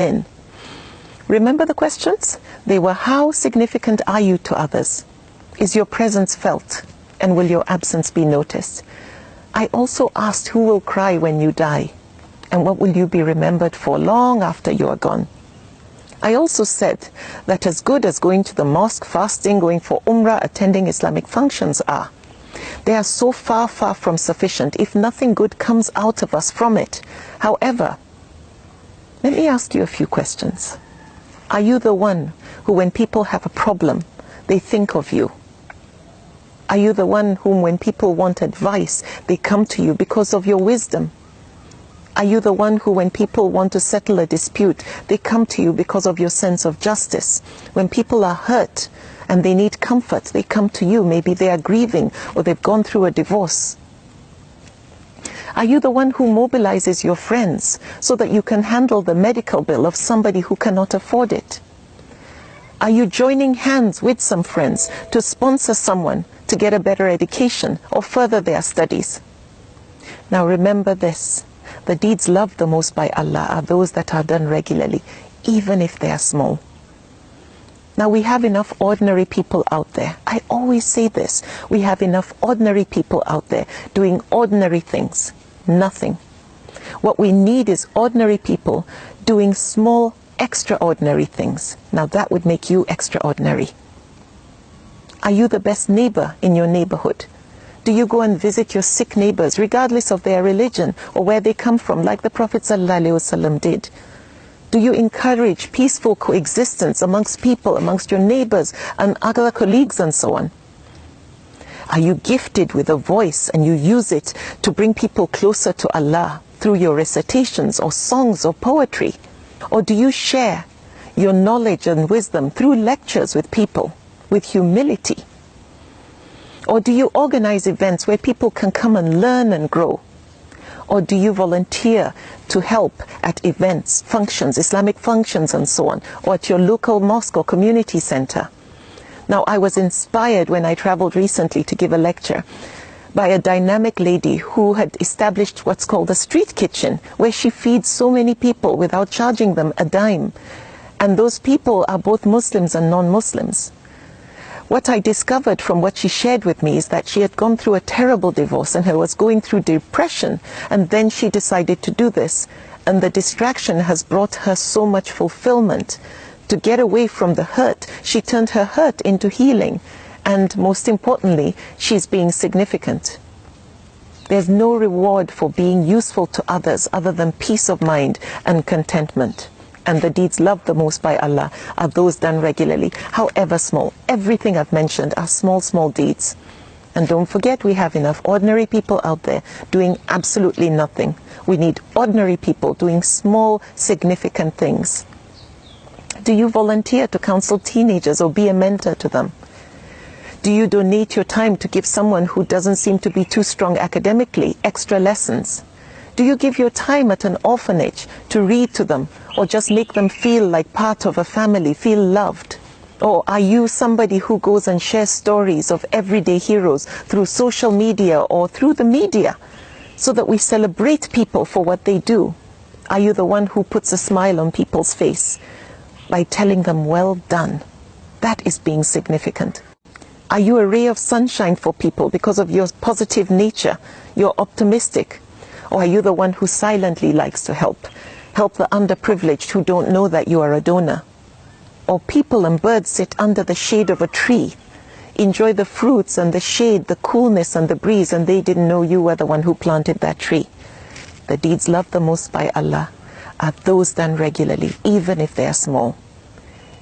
in. Remember the questions? They were, how significant are you to others? Is your presence felt? And will your absence be noticed? I also asked, who will cry when you die? And what will you be remembered for long after you are gone? I also said that as good as going to the mosque, fasting, going for umrah, attending Islamic functions are, they are so far from sufficient if nothing good comes out of us from it. However, let me ask you a few questions. Are you the one who, when people have a problem, they think of you? Are you the one whom, when people want advice, they come to you because of your wisdom? Are you the one who, when people want to settle a dispute, they come to you because of your sense of justice? When people are hurt and they need comfort, they come to you. Maybe they are grieving or they've gone through a divorce. Are you the one who mobilizes your friends so that you can handle the medical bill of somebody who cannot afford it? Are you joining hands with some friends to sponsor someone to get a better education or further their studies? Now remember this. The deeds loved the most by Allah are those that are done regularly, even if they are small. Now we have enough ordinary people out there. I always say this. We have enough ordinary people out there doing ordinary things. Nothing. What we need is ordinary people doing small, extraordinary things. Now that would make you extraordinary. Are you the best neighbor in your neighborhood? Do you go and visit your sick neighbors, regardless of their religion or where they come from, like the Prophet ﷺ did? Do you encourage peaceful coexistence amongst people, amongst your neighbors and other colleagues and so on? Are you gifted with a voice and you use it to bring people closer to Allah through your recitations or songs or poetry? Or do you share your knowledge and wisdom through lectures with people with humility? Or do you organize events where people can come and learn and grow? Or do you volunteer to help at events, functions, Islamic functions and so on, or at your local mosque or community center? Now, I was inspired when I traveled recently to give a lecture by a dynamic lady who had established what's called a street kitchen, where she feeds so many people without charging them a dime. And those people are both Muslims and non-Muslims. What I discovered from what she shared with me is that she had gone through a terrible divorce and was going through depression, and then she decided to do this, and the distraction has brought her so much fulfillment. To get away from the hurt, she turned her hurt into healing, and most importantly, she's being significant. There's no reward for being useful to others other than peace of mind and contentment. And the deeds loved the most by Allah are those done regularly, however small. Everything I've mentioned are small deeds. And don't forget, we have enough ordinary people out there doing absolutely nothing. We need ordinary people doing small, significant things. Do you volunteer to counsel teenagers or be a mentor to them? Do you donate your time to give someone who doesn't seem to be too strong academically extra lessons? Do you give your time at an orphanage to read to them or just make them feel like part of a family, feel loved? Or are you somebody who goes and shares stories of everyday heroes through social media or through the media so that we celebrate people for what they do? Are you the one who puts a smile on people's face by telling them, well done? That is being significant. Are you a ray of sunshine for people because of your positive nature? You're optimistic. Or are you the one who silently likes to help the underprivileged who don't know that you are a donor? Or people and birds sit under the shade of a tree, enjoy the fruits and the shade, the coolness and the breeze, and they didn't know you were the one who planted that tree. The deeds loved the most by Allah are those done regularly, even if they are small.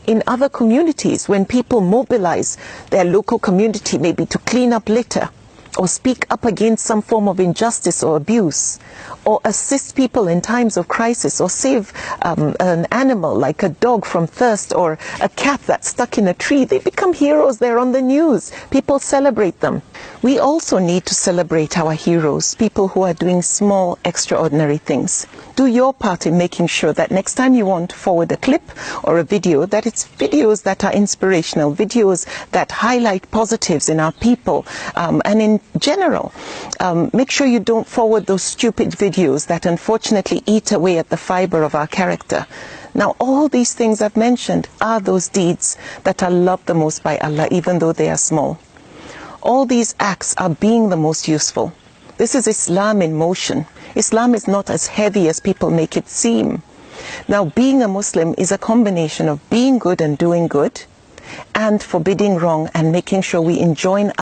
In other communities, when people mobilize their local community maybe to clean up litter, or speak up against some form of injustice or abuse, or assist people in times of crisis, or save an animal like a dog from thirst, or a cat that's stuck in a tree, they become heroes. They're on the news. People celebrate them. We also need to celebrate our heroes, people who are doing small, extraordinary things. Do your part in making sure that next time you want to forward a clip or a video, that it's videos that are inspirational, videos that highlight positives in our people, and in general. Make sure you don't forward those stupid videos that unfortunately eat away at the fiber of our character. Now, all these things I've mentioned are those deeds that are loved the most by Allah, even though they are small. All these acts are being the most useful. This is Islam in motion. Islam is not as heavy as people make it seem. Now, being a Muslim is a combination of being good and doing good, and forbidding wrong and making sure we enjoin